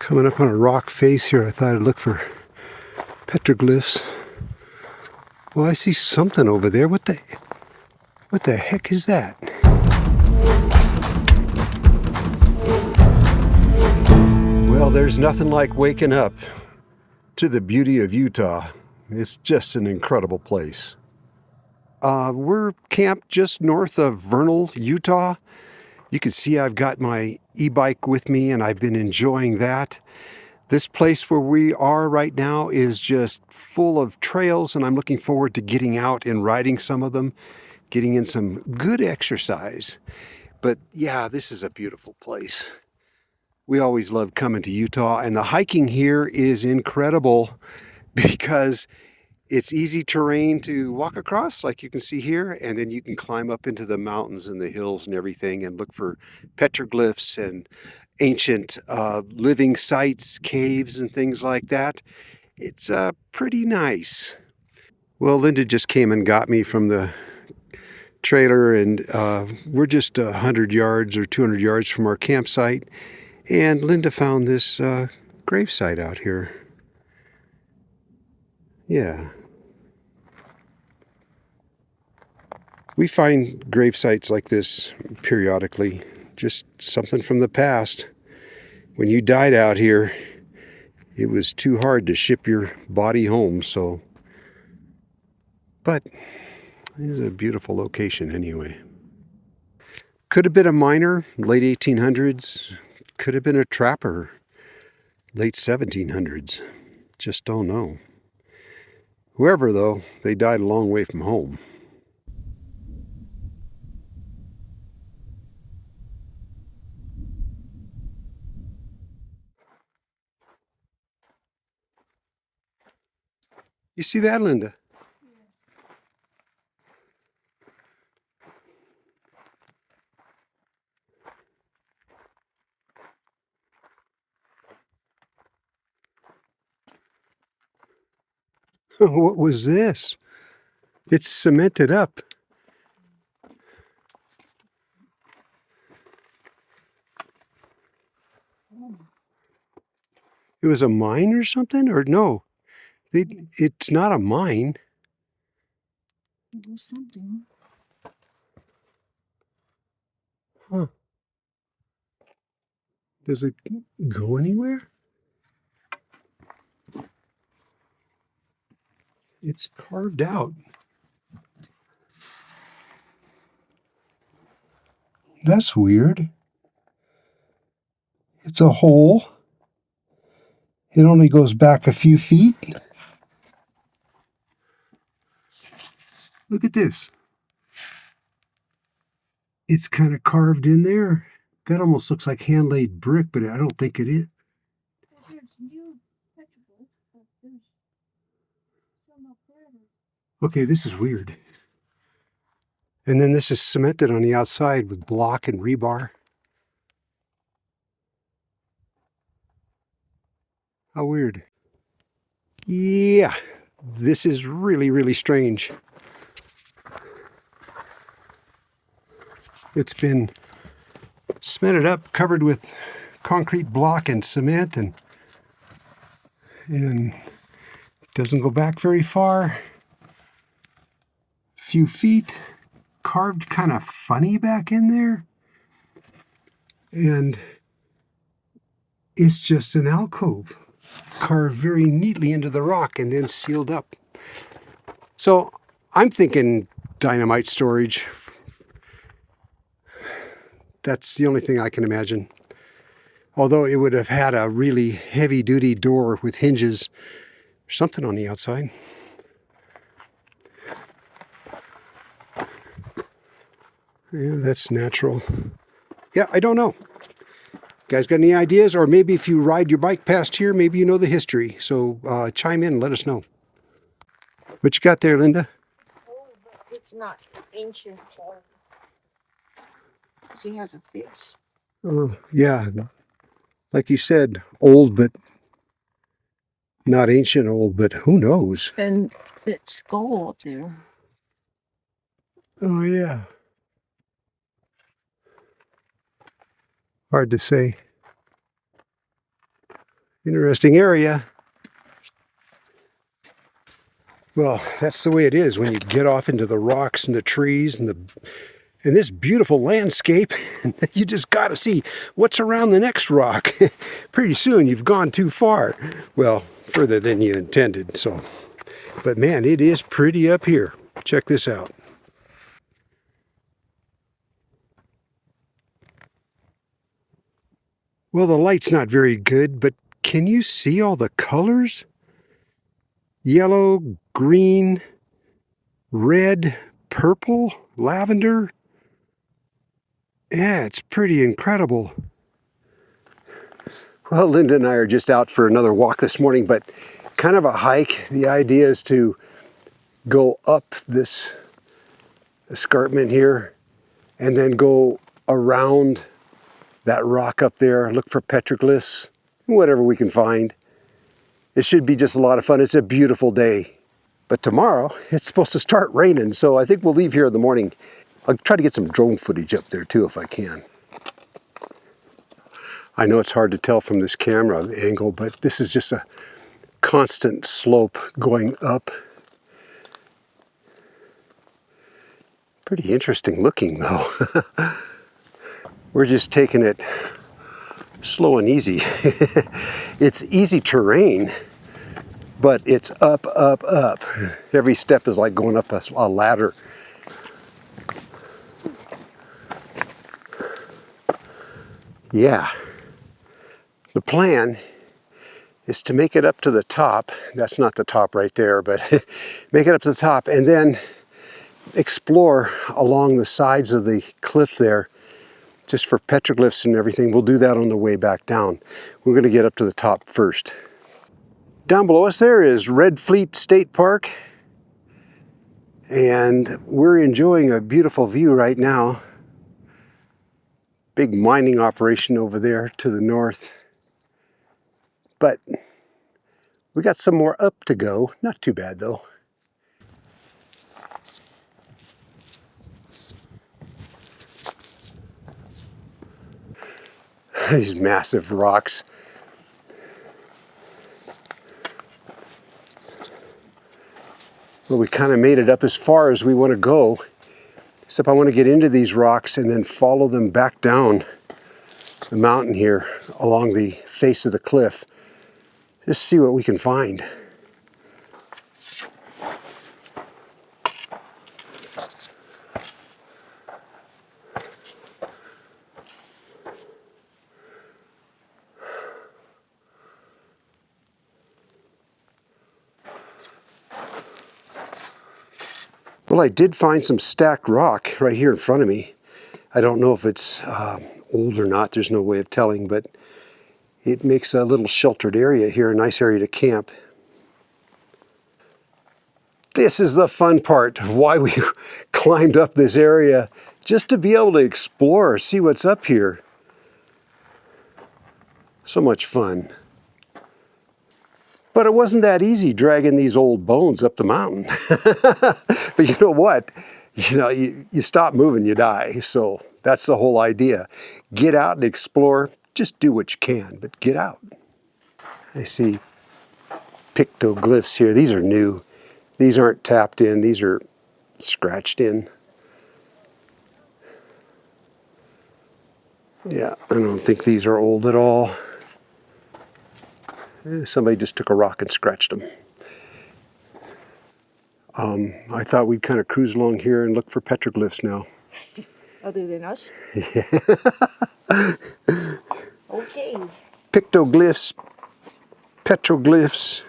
Coming up on a rock face here, I thought I'd look for petroglyphs. Well, I see something over there. What the heck is that? Well, there's nothing like waking up to the beauty of Utah. It's just an incredible place. We're camped just north of Vernal, Utah. You can see I've got my e-bike with me and I've been enjoying that. This place where we are right now is just full of trails, and I'm looking forward to getting out and riding some of them, getting in some good exercise. But yeah, this is a beautiful place. We always love coming to Utah, and the hiking here is incredible because it's easy terrain to walk across, like you can see here, and then you can climb up into the mountains and the hills and everything and look for petroglyphs and ancient living sites, caves and things like that. It's pretty nice. Well, Linda just came and got me from the trailer, and we're just 100 yards or 200 yards from our campsite, and Linda found this gravesite out here. Yeah. We find grave sites like this periodically, just something from the past. When you died out here, it was too hard to ship your body home, so. But it is a beautiful location anyway. Could have been a miner, late 1800s. Could have been a trapper, late 1700s. Just don't know. Whoever, though, they died a long way from home. You see that, Linda? What was this? It's cemented up. It was a mine or something? Or no? It's not a mine. It was something. Huh. Does it go anywhere? It's carved out. That's weird. It's a hole. It only goes back a few feet. Look at this. It's kind of carved in there. That almost looks like hand-laid brick, but I don't think it is. Well, there's new vegetables, but there's some up there. Okay, this is weird. And then this is cemented on the outside with block and rebar. How weird. Yeah, this is really, really strange. It's been cemented up, covered with concrete block and cement, and it doesn't go back very far. A few feet, carved kind of funny back in there. And it's just an alcove, carved very neatly into the rock and then sealed up. So I'm thinking dynamite storage. That's the only thing I can imagine. Although it would have had a really heavy-duty door with hinges, something on the outside. Yeah, that's natural. Yeah, I don't know. Guys got any ideas? Or maybe if you ride your bike past here, maybe you know the history. So chime in and let us know. What you got there, Linda? Oh, but it's not ancient. She has a fish. Oh, yeah. Like you said, old, but not ancient old, but who knows? And that skull up there. Oh, yeah. Hard to say. Interesting area. Well, that's the way it is when you get off into the rocks and the trees and this beautiful landscape. You just got to see what's around the next rock. Pretty soon you've gone too far. Well, further than you intended. So, but man, it is pretty up here. Check this out. Well, the light's not very good, but can you see all the colors? Yellow, green, red, purple, lavender. Yeah, it's pretty incredible. Well, Linda and I are just out for another walk this morning, but kind of a hike. The idea is to go up this escarpment here and then go around that rock up there, look for petroglyphs, whatever we can find. It should be just a lot of fun. It's a beautiful day. But tomorrow, it's supposed to start raining, so I think we'll leave here in the morning. I'll try to get some drone footage up there too if I can. I know it's hard to tell from this camera angle, but this is just a constant slope going up. Pretty interesting looking though. We're just taking it slow and easy. It's easy terrain, but it's up, up, up. Every step is like going up a ladder. Yeah. The plan is to make it up to the top. That's not the top right there, but make it up to the top and then explore along the sides of the cliff there just for petroglyphs and everything. We'll do that on the way back down. We're going to get up to the top first. Down below us there is Red Fleet State Park, and we're enjoying a beautiful view right now. Big mining operation over there to the north. But we got some more up to go. Not too bad though. These massive rocks. Well, we kind of made it up as far as we want to go. Except I want to get into these rocks and then follow them back down the mountain here along the face of the cliff. Just see what we can find. Well, I did find some stacked rock right here in front of me. I don't know if it's old or not. There's no way of telling, but it makes a little sheltered area here, a nice area to camp. This is the fun part of why we climbed up this area, just to be able to explore, see what's up here. So much fun. But it wasn't that easy dragging these old bones up the mountain. But you know what? You stop moving, you die. So that's the whole idea. Get out and explore. Just do what you can, but get out. I see petroglyphs here. These are new. These aren't tapped in. These are scratched in. Yeah, I don't think these are old at all. Somebody just took a rock and scratched them. I thought we'd kind of cruise along here and look for petroglyphs now. Other than us? Yeah. Okay. Petroglyphs. Petroglyphs.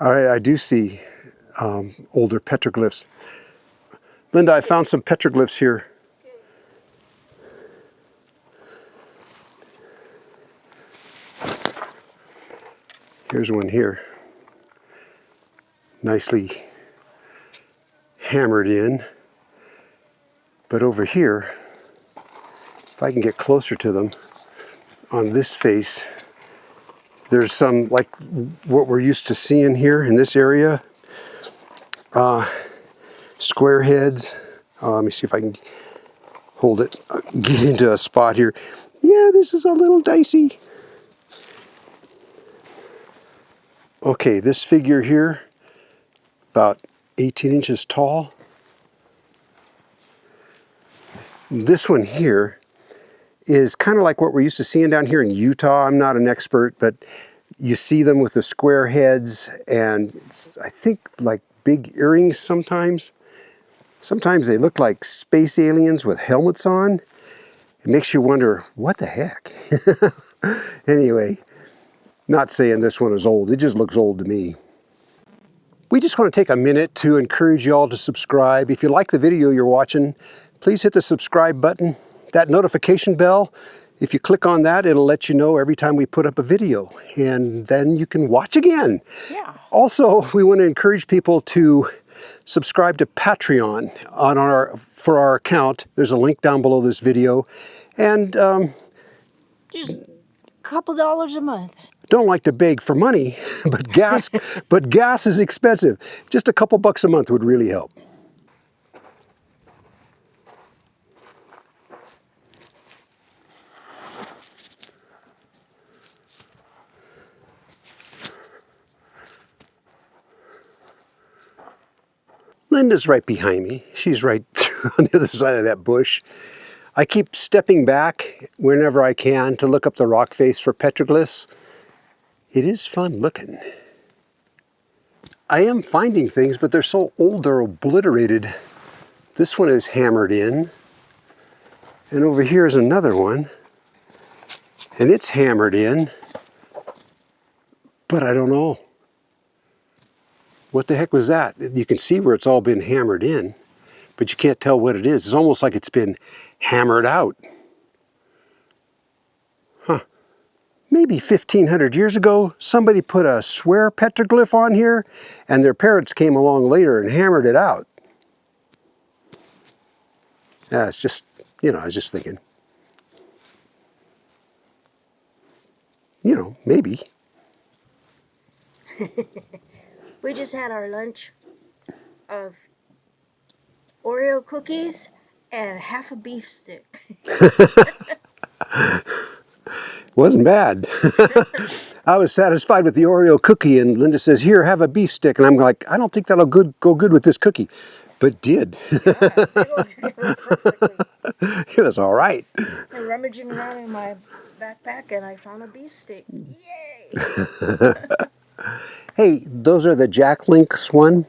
I do see older petroglyphs. Linda, I found some petroglyphs here. Here's one here. Nicely hammered in. But over here, if I can get closer to them, on this face, there's some, like what we're used to seeing here in this area. Square heads. Let me see if I can hold it, get into a spot here. Yeah, this is a little dicey. Okay, this figure here, about 18 inches tall. This one here is kind of like what we're used to seeing down here in Utah. I'm not an expert, but you see them with the square heads and I think like big earrings sometimes. Sometimes they look like space aliens with helmets on. It makes you wonder, what the heck? Anyway, not saying this one is old, it just looks old to me. We just want to take a minute to encourage you all to subscribe. If you like the video you're watching, please hit the subscribe button. That notification bell, if you click on that, it'll let you know every time we put up a video, and then you can watch again. Yeah. Also, we want to encourage people to subscribe to Patreon for our account. There's a link down below this video. And Just a couple dollars a month. don't like to beg for money, but gas is expensive. Just a couple bucks a month would really help. Linda's right behind me. She's right on the other side of that bush. I keep stepping back whenever I can to look up the rock face for petroglyphs. It is fun looking. I am finding things, but they're so old they're obliterated. This one is hammered in. And over here is another one. And it's hammered in. But I don't know. What the heck was that? You can see where it's all been hammered in, but you can't tell what it is. It's almost like it's been hammered out. Huh. Maybe 1,500 years ago, somebody put a swear petroglyph on here, and their parents came along later and hammered it out. Yeah, it's just, I was just thinking. Maybe. We just had our lunch of Oreo cookies and half a beef stick. Wasn't bad. I was satisfied with the Oreo cookie, and Linda says, "Here, have a beef stick." And I'm like, I don't think that'll go good with this cookie. But did. Yeah, they go together perfectly. It was all right. I'm rummaging around in my backpack and I found a beef stick. Yay! Hey, those are the Jack Links one.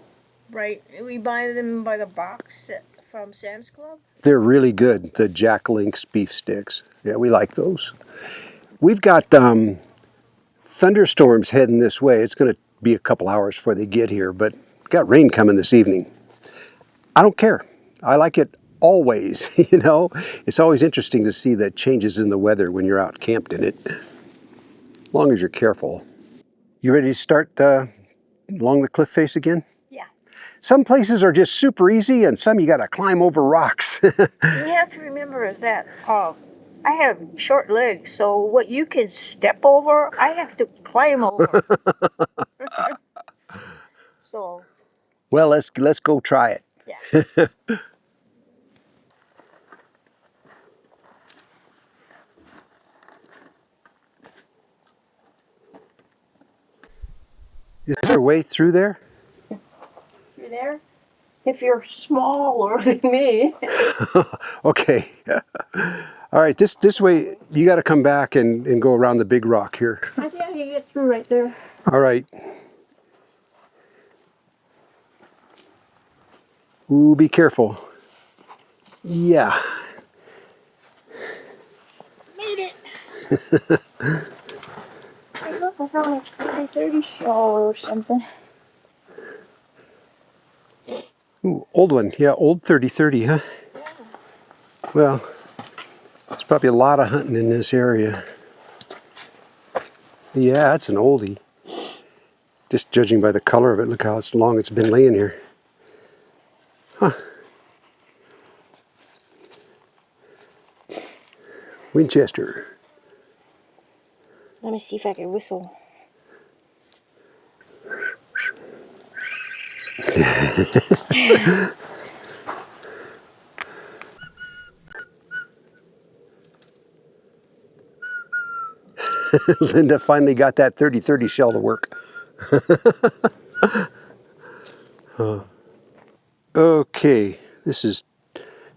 Right. We buy them by the box from Sam's Club. They're really good, the Jack Links beef sticks. Yeah, we like those. We've got thunderstorms heading this way. It's going to be a couple hours before they get here, but we've got rain coming this evening. I don't care. I like it always, It's always interesting to see the changes in the weather when you're out camped in it, as long as you're careful. You ready to start along the cliff face again? Yeah. Some places are just super easy, and some you got to climb over rocks. You have to remember that I have short legs, so what you can step over, I have to climb over. So. Well, let's go try it. Yeah. Is there a way through there? You there? If you're smaller than me. Okay. All right, this way, you got to come back and go around the big rock here. I think I can get through right there. All right. Ooh, be careful. Yeah. Made it. I look, I found like 30 shell or something. Ooh, old one. Yeah, old 30-30, huh? Yeah. Well, there's probably a lot of hunting in this area. Yeah, it's an oldie. Just judging by the color of it, look how long it's been laying here. Huh. Winchester. Let me see if I can whistle. Linda finally got that 30-30 shell to work. Okay, this is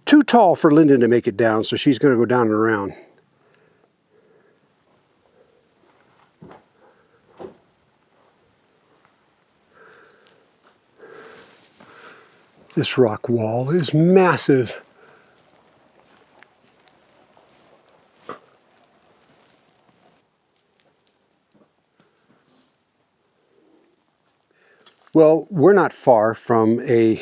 too tall for Linda to make it down, so she's going to go down and around. This rock wall is massive. Well, we're not far from a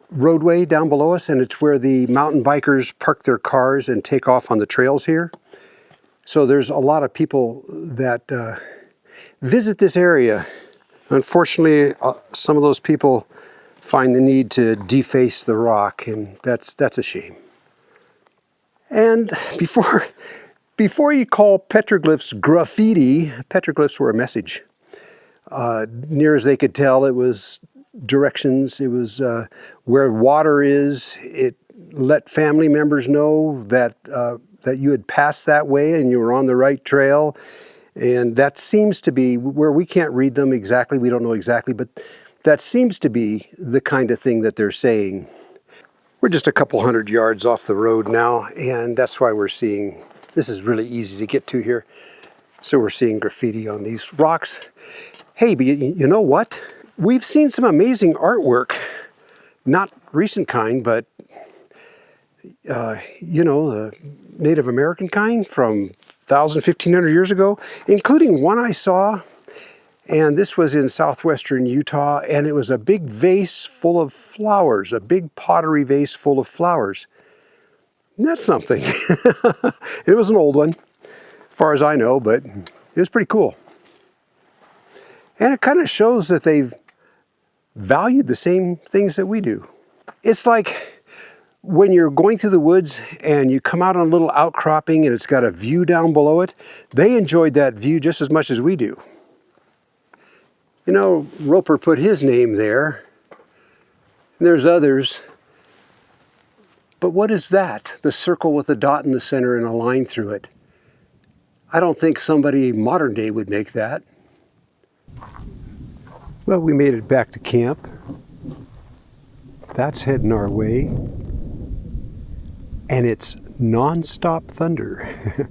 roadway down below us, and it's where the mountain bikers park their cars and take off on the trails here. So there's a lot of people that visit this area. Unfortunately, some of those people find the need to deface the rock, and that's a shame. And before you call petroglyphs graffiti, petroglyphs were a message. Near as they could tell, it was directions. It was where water is. It let family members know that that you had passed that way and you were on the right trail. And that seems to be where we can't read them exactly. We don't know exactly, but that seems to be the kind of thing that they're saying. We're just a couple hundred yards off the road now, and that's why we're seeing, this is really easy to get to here. So we're seeing graffiti on these rocks. Hey, but you know what? We've seen some amazing artwork, not recent kind, but you know, the Native American kind from 1,000, 1,500 years ago, including one I saw, and this was in southwestern Utah, and it was a big vase full of flowers, a big pottery vase full of flowers. And that's something. It was an old one, as far as I know, but it was pretty cool. And it kind of shows that they've valued the same things that we do. It's like when you're going through the woods and you come out on a little outcropping and it's got a view down below it, they enjoyed that view just as much as we do. You know, Roper put his name there, and there's others. But what is that? The circle with a dot in the center and a line through it. I don't think somebody modern day would make that. Well, we made it back to camp. That's heading our way. And it's non-stop thunder.